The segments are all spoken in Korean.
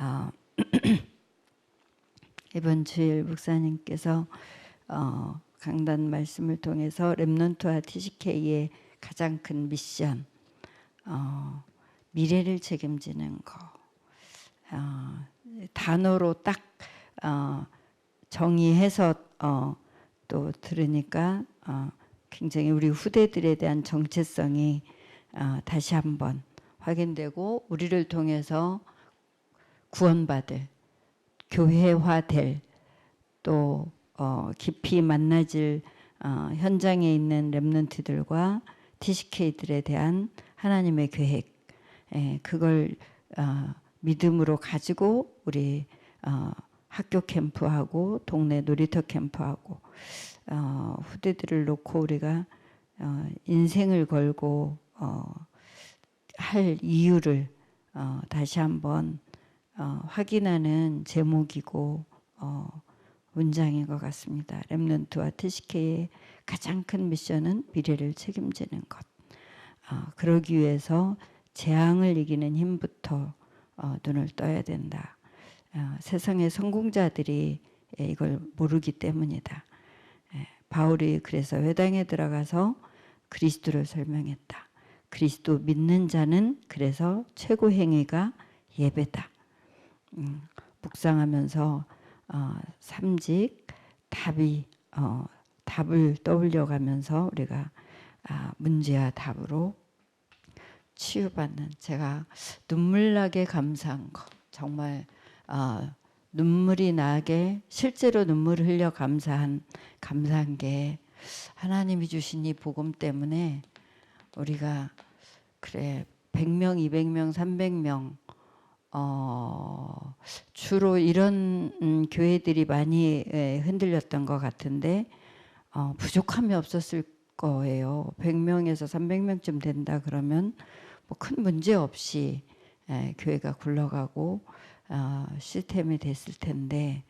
아, 이번 주일 목사님께서 강단 말씀을 통해서 렘넌트와 TCK의 가장 큰 미션, 미래를 책임지는 거, 단어로 딱 정의해서 또 들으니까 굉장히 우리 후대들에 대한 정체성이 다시 한번 확인되고, 우리를 통해서 구원받을, 교회화될, 또 깊이 만나질 현장에 있는 렘넌트들과 TCK들에 대한 하나님의 계획, 그걸 믿음으로 가지고 우리 학교 캠프하고 동네 놀이터 캠프하고 후대들을 놓고 우리가 인생을 걸고 할 이유를 다시 한번 확인하는 제목이고 문장인 것 같습니다. 렘넌트와 TCK의 가장 큰 미션은 미래를 책임지는 것. 그러기 위해서 재앙을 이기는 힘부터 눈을 떠야 된다. 세상의 성공자들이 이걸 모르기 때문이다. 바울이 그래서 회당에 들어가서 그리스도를 설명했다. 그리스도 믿는 자는 그래서 최고 행위가 예배다. 묵상하면서 삼직 답을 떠올려가면서 우리가 문제와 답으로 치유받는, 제가 눈물 나게 감사한 거, 정말 눈물이 나게 실제로 눈물을 흘려 감사한 게 하나님이 주신 이 복음 때문에 우리가 그래 100명, 200명, 300명 주로 이런 교회들이 많이 흔들렸던 것 같은데 부족함이 없었을 거예요. 100명에서 300명쯤 된다 그러면 뭐 큰 문제 없이 교회가 굴러가고 시스템이 됐을 텐데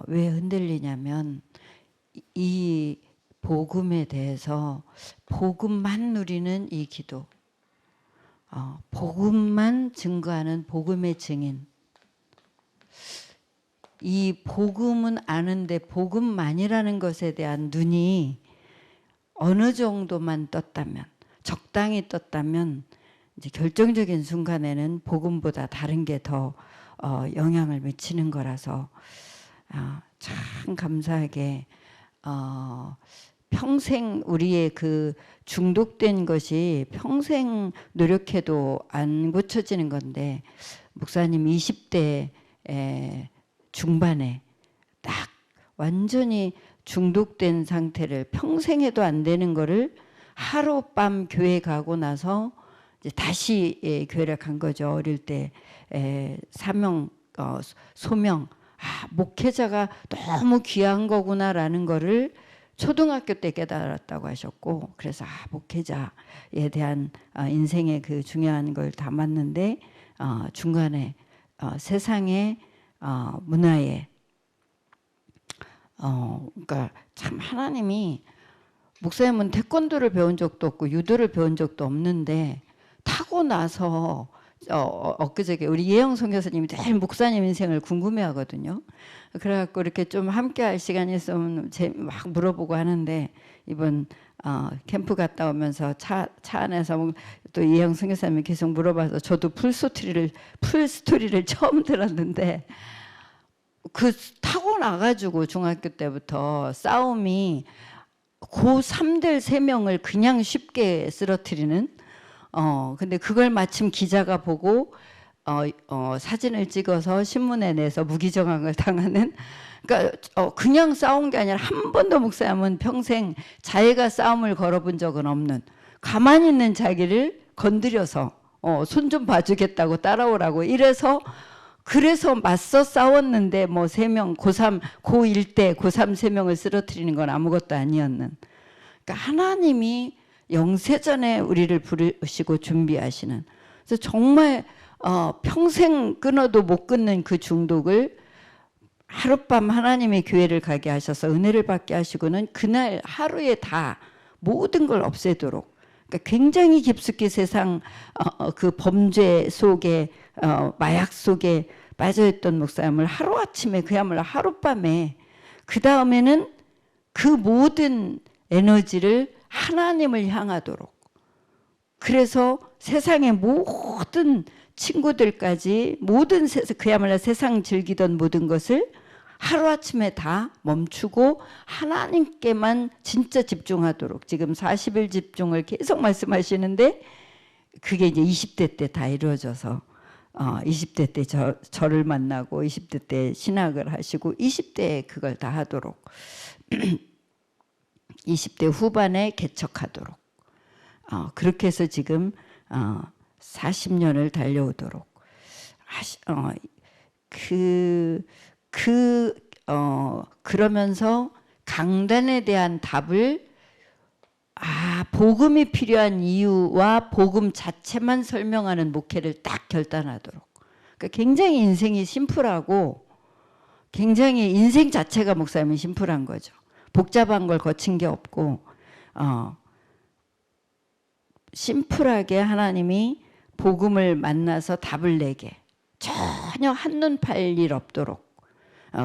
왜 흔들리냐면 이 복음에 대해서 복음만 누리는 이 기도, 복음만 증거하는 복음의 증인, 이 복음은 아는데 복음만이라는 것에 대한 눈이 어느 정도만 떴다면, 적당히 떴다면 이제 결정적인 순간에는 복음보다 다른 게 더 영향을 미치는 거라서 참 감사하게 평생 우리의 그 중독된 것이 평생 노력해도 안 고쳐지는 건데, 목사님 20대 중반에 딱 완전히 중독된 상태를 평생 해도 안 되는 거를 하룻밤 교회 가고 나서 이제 다시 교회를 간 거죠. 어릴 때 사명, 소명, 목회자가 너무 귀한 거구나라는 거를 초등학교 때 깨달았다고 하셨고, 그래서 목회자에 대한 인생의 그 중요한 걸 담았는데 중간에 세상의 문화에 그러니까 참 하나님이, 목사님은 태권도를 배운 적도 없고 유도를 배운 적도 없는데 타고 나서 엊그저께 우리 예영 선교사님이 늘 목사님 인생을 궁금해하거든요. 그래갖고 이렇게 좀 함께할 시간이 있으면 막 물어보고 하는데, 이번 캠프 갔다 오면서 차 안에서 또 예영 선교사님이 계속 물어봐서 저도 풀 스토리를 처음 들었는데, 그 타고 나가지고 중학교 때부터 싸움이 고3들 3명을 그냥 쉽게 쓰러뜨리는, 근데 그걸 마침 기자가 보고 사진을 찍어서 신문에 내서 무기정학을 당하는, 그러니까 그냥 싸운 게 아니라 한 번도 목사님은 평생 자기가 싸움을 걸어본 적은 없는, 가만히 있는 자기를 건드려서 손 좀 봐주겠다고 따라오라고 이래서, 그래서 맞서 싸웠는데 뭐 3명, 고1 때 고3 3명을 쓰러뜨리는 건 아무것도 아니었는, 그러니까 하나님이 영세전에 우리를 부르시고 준비하시는, 그래서 정말 평생 끊어도 못 끊는 그 중독을 하룻밤 하나님의 교회를 가게 하셔서 은혜를 받게 하시고는 그날 하루에 다 모든 걸 없애도록, 그러니까 굉장히 깊숙이 세상 그 범죄 속에 마약 속에 빠져있던 목사님을 하루아침에 그야말로 하룻밤에 그 다음에는 그 모든 에너지를 하나님을 향하도록 그래서 세상의 모든 친구들까지 모든 그야말로 세상 즐기던 모든 것을 하루아침에 다 멈추고 하나님께만 진짜 집중하도록 지금 40일 집중을 계속 말씀하시는데 그게 이제 20대 때 다 이루어져서 20대 때 저를 만나고 20대 때 신학을 하시고 20대에 그걸 다 하도록 20대 후반에 개척하도록 그렇게 해서 지금 40년을 달려오도록 그러면서 강단에 대한 답을 복음이 필요한 이유와 복음 자체만 설명하는 목회를 딱 결단하도록. 그러니까 굉장히 인생이 심플하고 굉장히 인생 자체가 목사님이 심플한 거죠. 복잡한 걸 거친 게 없고 심플하게 하나님이 복음을 만나서 답을 내게 전혀 한눈 팔 일 없도록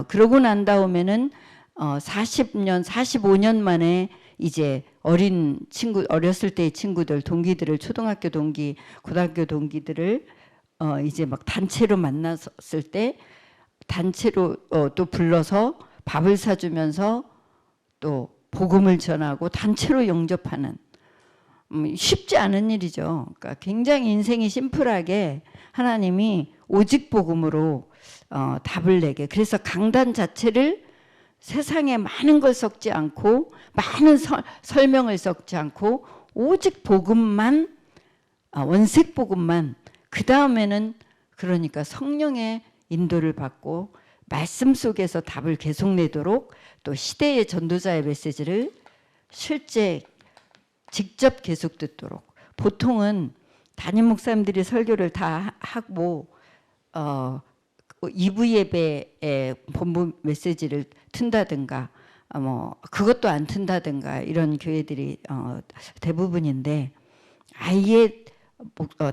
그러고 난 다음에는 40년, 45년 만에 이제 어린 친구, 어렸을 때의 친구들, 동기들을 초등학교 동기, 고등학교 동기들을 이제 막 단체로 만났을 때 단체로 또 불러서 밥을 사주면서 또 복음을 전하고 단체로 영접하는 쉽지 않은 일이죠. 그러니까 굉장히 인생이 심플하게 하나님이 오직 복음으로 답을 내게 그래서 강단 자체를 세상에 많은 걸 섞지 않고 많은 설명을 섞지 않고 오직 복음만 원색 복음만 그 다음에는 그러니까 성령의 인도를 받고 말씀 속에서 답을 계속 내도록 또 시대의 전도자의 메시지를 실제 직접 계속 듣도록 보통은 담임 목사님들이 설교를 다 하고 2부 예배에 본부 메시지를 튼다든가 뭐 그것도 안 튼다든가 이런 교회들이 대부분인데 아예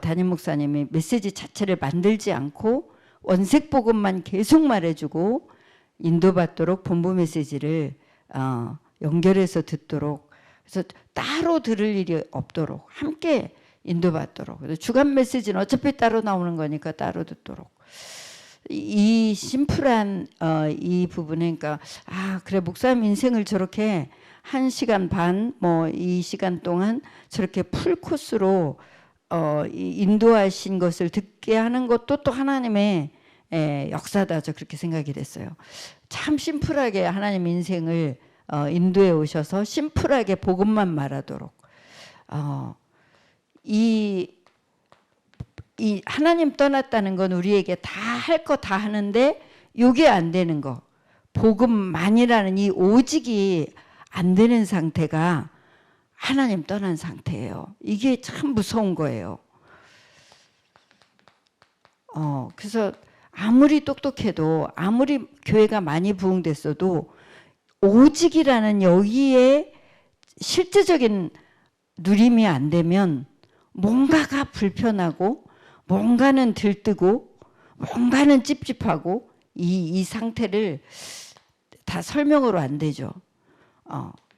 담임 목사님이 메시지 자체를 만들지 않고 원색 복음만 계속 말해주고 인도받도록 본부 메시지를 연결해서 듣도록 그래서 따로 들을 일이 없도록 함께 인도받도록 그래서 주간 메시지는 어차피 따로 나오는 거니까 따로 듣도록 이 심플한 이 부분에 그러니까 그래 목사님 인생을 저렇게 1시간 반 뭐 이 시간 동안 저렇게 풀 코스로 인도하신 것을 듣게 하는 것도 또 하나님의 역사다 저 그렇게 생각이 됐어요. 참 심플하게 하나님 인생을 인도해 오셔서 심플하게 복음만 말하도록 이 하나님 떠났다는 건 우리에게 다 할 거 다 하는데 이게 안 되는 거 복음만이라는 이 오직이 안 되는 상태가 하나님 떠난 상태예요. 이게 참 무서운 거예요. 그래서 아무리 똑똑해도 아무리 교회가 많이 부흥됐어도 오직이라는 여기에 실제적인 누림이 안 되면 뭔가가 불편하고 뭔가는 들뜨고 뭔가는 찝찝하고 이 상태를 다 설명으로 안 되죠.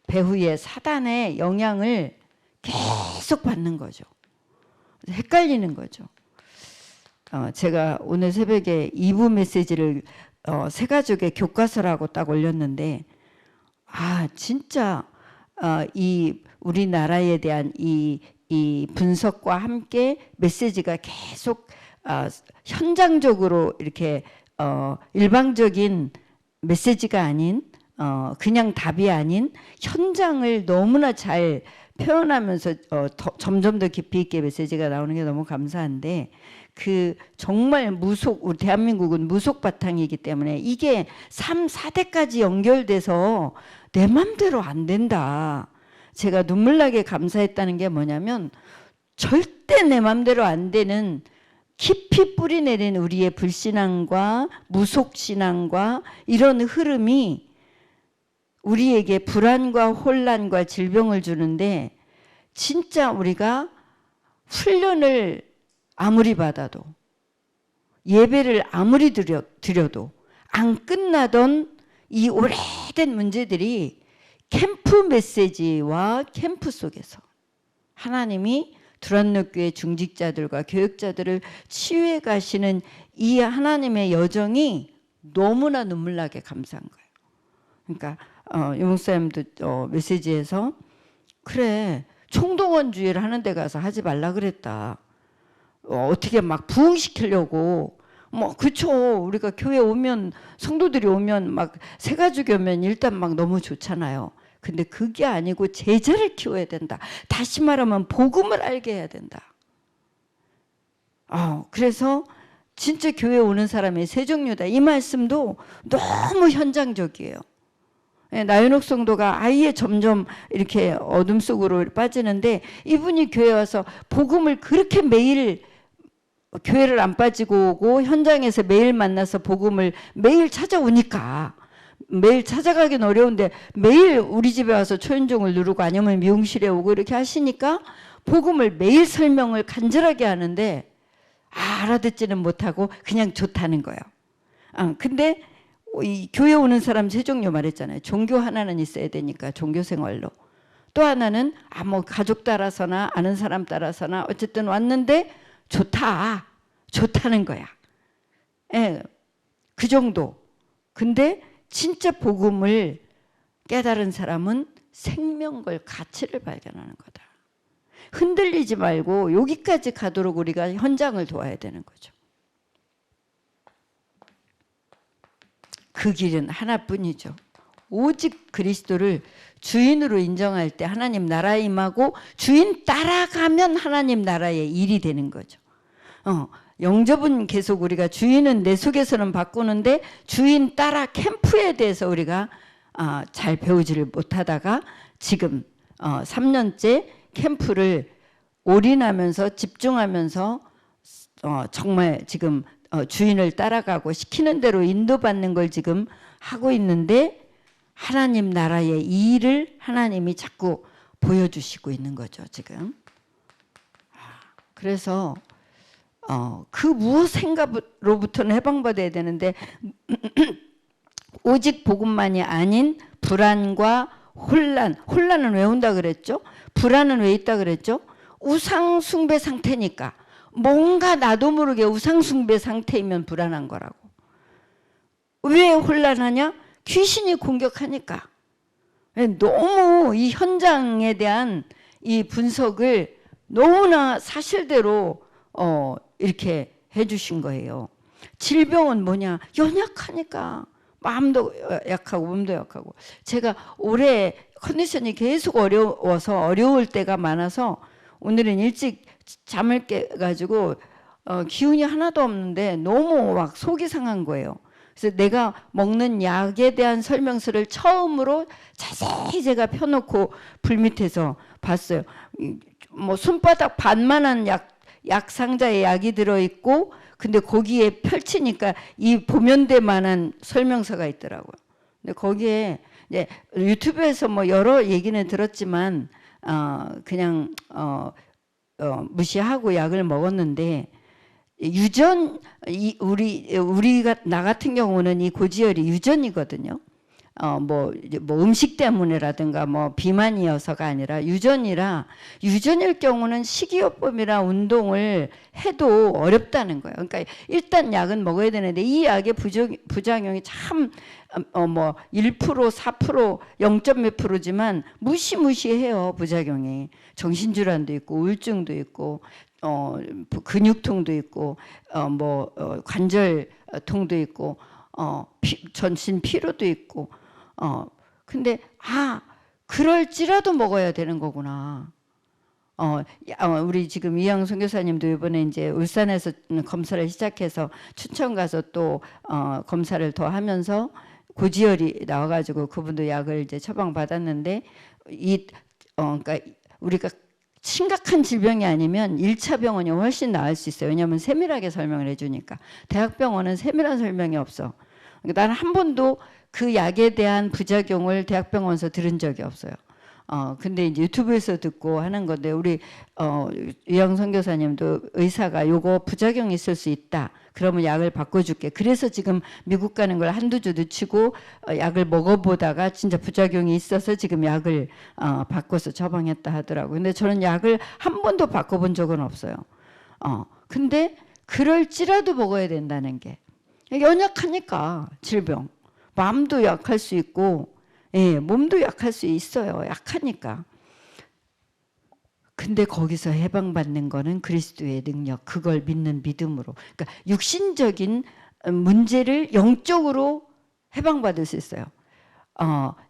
배후의 사단의 영향을 계속 받는 거죠. 헷갈리는 거죠. 제가 오늘 새벽에 2부 메시지를 새가족의 교과서라고 딱 올렸는데 진짜 이 우리나라에 대한 이 분석과 함께 메시지가 계속 현장적으로 이렇게 일방적인 메시지가 아닌 그냥 답이 아닌 현장을 너무나 잘 표현하면서 점점 더 깊이 있게 메시지가 나오는 게 너무 감사한데 그 정말 우리 대한민국은 무속 바탕이기 때문에 이게 3, 4대까지 연결돼서 내 맘대로 안 된다. 제가 눈물나게 감사했다는 게 뭐냐면 절대 내 맘대로 안 되는 깊이 뿌리내린 우리의 불신앙과 무속신앙과 이런 흐름이 우리에게 불안과 혼란과 질병을 주는데 진짜 우리가 훈련을 아무리 받아도 예배를 아무리 드려도 안 끝나던 이 오래된 문제들이 캠프 메시지와 캠프 속에서 하나님이 두란노 교회 중직자들과 교역자들을 치유해 가시는 이 하나님의 여정이 너무나 눈물나게 감사한 거예요. 그러니까 유목사님도 메시지에서 그래 총동원주의를 하는 데 가서 하지 말라 그랬다. 어떻게 막 부흥시키려고 뭐 그렇죠. 우리가 교회 오면 성도들이 오면 막 새가족이 오면 일단 막 너무 좋잖아요. 근데 그게 아니고 제자를 키워야 된다. 다시 말하면 복음을 알게 해야 된다. 그래서 진짜 교회 오는 사람이 세 종류다. 이 말씀도 너무 현장적이에요. 나윤옥 성도가 아예 점점 이렇게 어둠 속으로 빠지는데 이분이 교회 와서 복음을 그렇게 매일 교회를 안 빠지고 오고 현장에서 매일 만나서 복음을 매일 찾아오니까 매일 찾아가긴 어려운데 매일 우리 집에 와서 초인종을 누르고 아니면 미용실에 오고 이렇게 하시니까 복음을 매일 설명을 간절하게 하는데 알아듣지는 못하고 그냥 좋다는 거예요. 근데 이 교회 오는 사람 세 종류 말했잖아요. 종교 하나는 있어야 되니까 종교 생활로. 또 하나는 뭐 가족 따라서나 아는 사람 따라서나 어쨌든 왔는데 좋다는 거야. 그 정도. 근데 진짜 복음을 깨달은 사람은 생명걸 가치를 발견하는 거다. 흔들리지 말고 여기까지 가도록 우리가 현장을 도와야 되는 거죠. 그 길은 하나뿐이죠. 오직 그리스도를 주인으로 인정할 때 하나님 나라에 임하고 주인 따라가면 하나님 나라의 일이 되는 거죠. 영접은 계속 우리가 주인은 내 속에서는 바꾸는데 주인 따라 캠프에 대해서 우리가 잘 배우지를 못하다가 지금 3년째 캠프를 올인하면서 집중하면서 정말 지금 주인을 따라가고 시키는 대로 인도받는 걸 지금 하고 있는데 하나님 나라의 이 일을 하나님이 자꾸 보여주시고 있는 거죠 지금. 그래서 그 무엇인가로부터는 해방받아야 되는데 오직 복음만이 아닌 불안과 혼란은 왜 온다 그랬죠? 불안은 왜 있다 그랬죠? 우상 숭배 상태니까. 뭔가 나도 모르게 우상 숭배 상태이면 불안한 거라고. 왜 혼란하냐? 귀신이 공격하니까. 너무 이 현장에 대한 이 분석을 너무나 사실대로 이렇게 해주신 거예요. 질병은 뭐냐? 연약하니까. 마음도 약하고 몸도 약하고. 제가 올해 컨디션이 계속 어려워서 어려울 때가 많아서 오늘은 일찍 잠을 깨가지고 기운이 하나도 없는데 너무 막 속이 상한 거예요. 그래서 내가 먹는 약에 대한 설명서를 처음으로 자세히 제가 펴놓고 불 밑에서 봤어요. 뭐 손바닥 반만한 약 상자에 약이 들어있고 근데 거기에 펼치니까 이 보면대만한 설명서가 있더라고요. 근데 거기에 이제 유튜브에서 뭐 여러 얘기는 들었지만 그냥 무시하고 약을 먹었는데 우리가 나 같은 경우는 이 고지혈이 유전이거든요. 뭐 음식 때문에라든가 뭐 비만이어서가 아니라 유전이라 유전일 경우는 식이요법이나 운동을 해도 어렵다는 거예요. 그러니까 일단 약은 먹어야 되는데 이 약의 부작용이 참 뭐 1%, 4%, 0.몇 프로지만 무시무시해요. 부작용이 정신질환도 있고 우울증도 있고 근육통도 있고 관절통도 있고 전신 피로도 있고 근데 그럴지라도 먹어야 되는 거구나. 우리 지금 이양 선교사님도 이번에 이제 울산에서 검사를 시작해서 춘천 가서 또 검사를 더 하면서 고지혈이 나와가지고 그분도 약을 이제 처방 받았는데 그러니까 우리가 심각한 질병이 아니면 1차 병원이 훨씬 나을 수 있어요. 왜냐하면 세밀하게 설명을 해주니까. 대학병원은 세밀한 설명이 없어. 그러니까 나는 한 번도 그 약에 대한 부작용을 대학병원에서 들은 적이 없어요. 근데 이제 유튜브에서 듣고 하는 건데 우리 유영 선교사님도 의사가 요거 부작용이 있을 수 있다. 그러면 약을 바꿔줄게. 그래서 지금 미국 가는 걸 한두 주 늦추고 약을 먹어보다가 진짜 부작용이 있어서 지금 약을 바꿔서 처방했다 하더라고요. 근데 저는 약을 한 번도 바꿔본 적은 없어요. 근데 그럴지라도 먹어야 된다는 게 연약하니까 질병. 마음도 약할 수 있고 예, 몸도 약할 수 있어요. 약하니까. 근데 거기서 해방받는 거는 그리스도의 능력, 그걸 믿는 믿음으로. 그러니까 육신적인 문제를 영적으로 해방받을 수 있어요.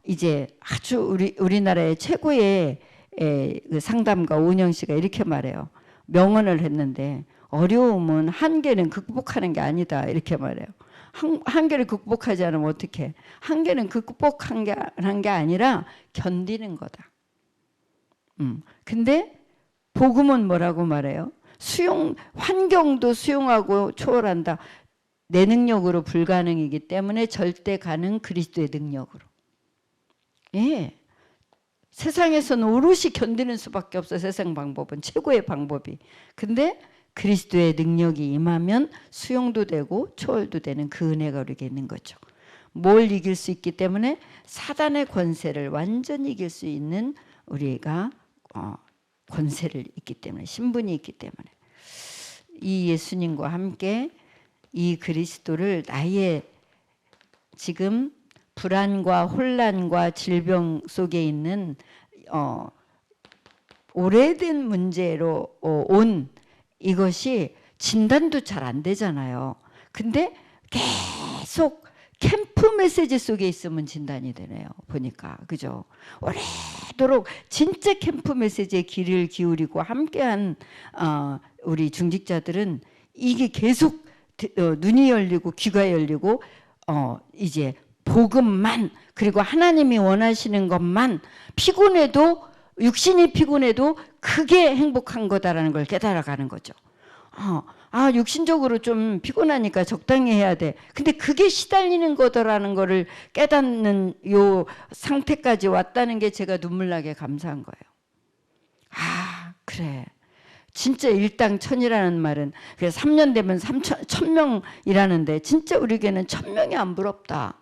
이제 아주 우리나라의 최고의 그 상담가 오은영 씨가 이렇게 말해요. 명언을 했는데 어려움은 한계는 극복하는 게 아니다 이렇게 말해요. 한계를 극복하지 않으면 어떻게? 한계는 극복한 게 아니라 견디는 거다. 근데 복음은 뭐라고 말해요? 환경도 수용하고 초월한다. 내 능력으로 불가능이기 때문에 절대 가능 그리스도의 능력으로. 예. 세상에서는 오롯이 견디는 수밖에 없어. 세상 방법은 최고의 방법이. 근데 그리스도의 능력이 임하면 수용도 되고 초월도 되는 그 은혜가 우리에게 있는 거죠. 뭘 이길 수 있기 때문에 사단의 권세를 완전히 이길 수 있는 우리가 권세를 있기 때문에 신분이 있기 때문에 이 예수님과 함께 이 그리스도를 나의 지금 불안과 혼란과 질병 속에 있는 오래된 문제로 온 이것이 진단도 잘 안 되잖아요. 근데 계속 캠프 메시지 속에 있으면 진단이 되네요. 보니까 그죠? 오래도록 진짜 캠프 메시지에 귀를 기울이고 함께한 우리 중직자들은 이게 계속 눈이 열리고 귀가 열리고 이제 복음만 그리고 하나님이 원하시는 것만 피곤해도 육신이 피곤해도 그게 행복한 거다라는 걸 깨달아가는 거죠. 육신적으로 좀 피곤하니까 적당히 해야 돼. 근데 그게 시달리는 거더라는 거를 깨닫는 요 상태까지 왔다는 게 제가 눈물 나게 감사한 거예요. 그래. 진짜 일당천이라는 말은 그래서 3년 되면 1000명이라는데 진짜 우리에게는 1000명이 안 부럽다.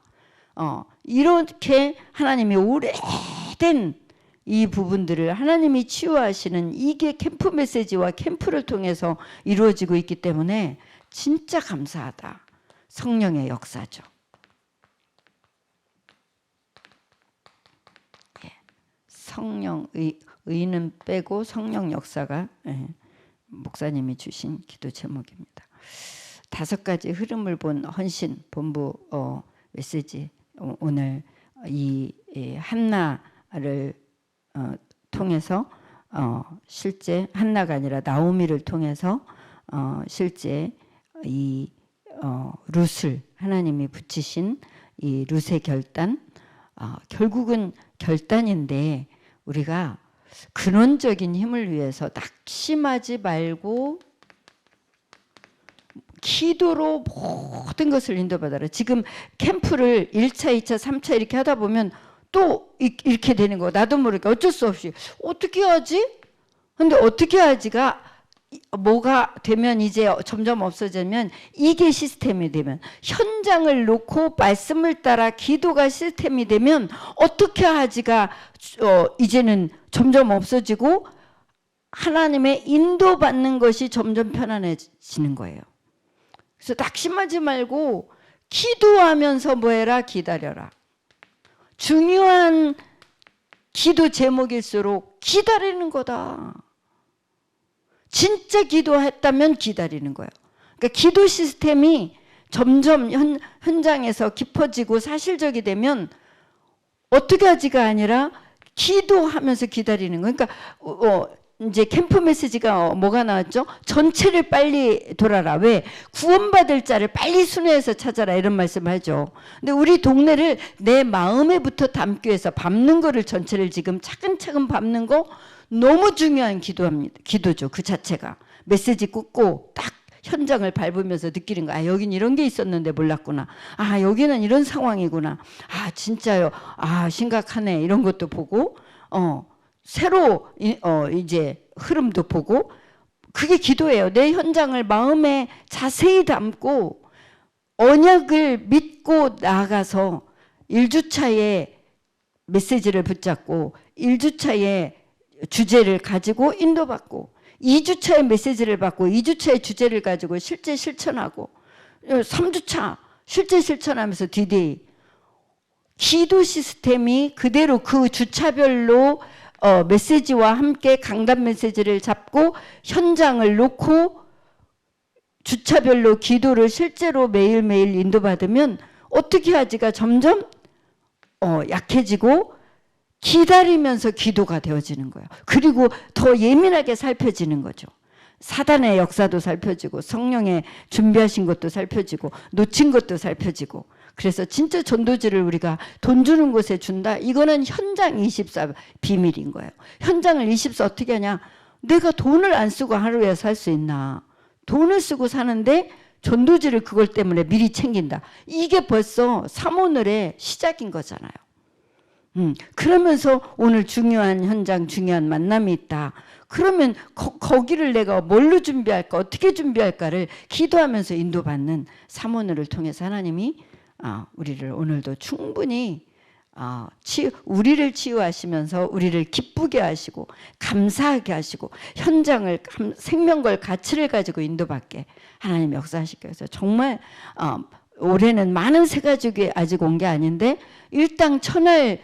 이렇게 하나님이 오래된 이 부분들을 하나님이 치유하시는 이게 캠프 메시지와 캠프를 통해서 이루어지고 있기 때문에 진짜 감사하다. 성령의 역사죠. 성령 의는 빼고 성령 역사가 목사님이 주신 기도 제목입니다. 5가지 흐름을 본 헌신 본부 메시지 오늘 이 한나를 통해서 실제 한나가 아니라 나오미를 통해서 실제 이 룻을 하나님이 붙이신 이 룻의 결단 결국은 결단인데 우리가 근원적인 힘을 위해서 낙심하지 말고 기도로 모든 것을 인도받아라. 지금 캠프를 1차, 2차, 3차 이렇게 하다 보면 또 이렇게 되는 거 나도 모르게 어쩔 수 없이 어떻게 하지? 근데 어떻게 하지가 뭐가 되면 이제 점점 없어지면 이게 시스템이 되면 현장을 놓고 말씀을 따라 기도가 시스템이 되면 어떻게 하지가 이제는 점점 없어지고 하나님의 인도받는 것이 점점 편안해지는 거예요. 그래서 낙심하지 말고 기도하면서 뭐 해라? 기다려라. 중요한 기도 제목일수록 기다리는 거다. 진짜 기도했다면 기다리는 거예요. 그러니까 기도 시스템이 점점 현장에서 깊어지고 사실적이 되면 어떻게 하지가 아니라 기도하면서 기다리는 거예요. 그러니까 이제 캠프 메시지가 뭐가 나왔죠? 전체를 빨리 돌아라. 왜? 구원받을 자를 빨리 순회해서 찾아라 이런 말씀을 하죠. 근데 우리 동네를 내 마음에부터 담기 위해서 밟는 거를 전체를 지금 차근차근 밟는 거 너무 중요한 기도죠. 그 자체가. 메시지 꽂고 딱 현장을 밟으면서 느끼는 거. 여긴 이런 게 있었는데 몰랐구나. 여기는 이런 상황이구나. 진짜요. 심각하네. 이런 것도 보고 새로 이제 흐름도 보고, 그게 기도예요. 내 현장을 마음에 자세히 담고 언약을 믿고 나아가서 1주차에 메시지를 붙잡고 1주차에 주제를 가지고 인도받고 2주차에 메시지를 받고 2주차에 주제를 가지고 실제 실천하고 3주차 실제 실천하면서 디데이, 기도 시스템이 그대로 그 주차별로 메시지와 함께 강단 메시지를 잡고 현장을 놓고 주차별로 기도를 실제로 매일매일 인도받으면 어떻게 하지가 점점 약해지고 기다리면서 기도가 되어지는 거예요. 그리고 더 예민하게 살펴지는 거죠. 사단의 역사도 살펴지고 성령의 준비하신 것도 살펴지고 놓친 것도 살펴지고. 그래서 진짜 전도지를 우리가 돈 주는 곳에 준다. 이거는 현장 24 비밀인 거예요. 현장을 24 어떻게 하냐. 내가 돈을 안 쓰고 하루에 살 수 있나. 돈을 쓰고 사는데 전도지를 그걸 때문에 미리 챙긴다. 이게 벌써 사모늘의 시작인 거잖아요. 그러면서 오늘 중요한 현장, 중요한 만남이 있다. 그러면 거기를 내가 뭘로 준비할까, 어떻게 준비할까를 기도하면서 인도받는 사모늘을 통해서 하나님이 우리를 오늘도 충분히 우리를 치유하시면서 우리를 기쁘게 하시고 감사하게 하시고 현장을 생명걸 가치를 가지고 인도받게 하나님 역사하실 거예요. 그래서 정말 올해는 많은 새가족이 아직 온 게 아닌데 일당 천할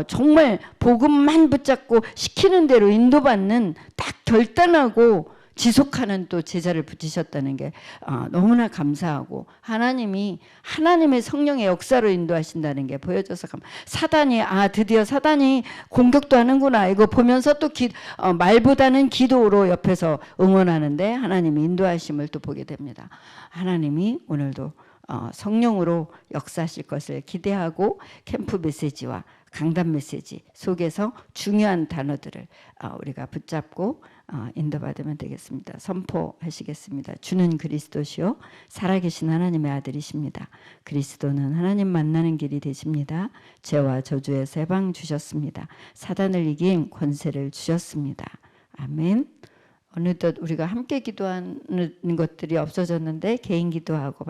정말 복음만 붙잡고 시키는 대로 인도받는 딱 결단하고 지속하는 또 제자를 붙이셨다는 게 너무나 감사하고, 하나님이 하나님의 성령의 역사로 인도하신다는 게 보여져서 사단이 드디어 사단이 공격도 하는구나 이거 보면서 또 말보다는 기도로 옆에서 응원하는데 하나님이 인도하심을 또 보게 됩니다. 하나님이 오늘도 성령으로 역사하실 것을 기대하고 캠프 메시지와 강단 메시지 속에서 중요한 단어들을 우리가 붙잡고 인도받으면 되겠습니다. 선포하시겠습니다. 주는 그리스도시요 살아계신 하나님의 아들이십니다. 그리스도는 하나님 만나는 길이 되십니다. 죄와 저주에서 해방 주셨습니다. 사단을 이긴 권세를 주셨습니다. 아멘. 어느덧 우리가 함께 기도하는 것들이 없어졌는데 개인 기도하고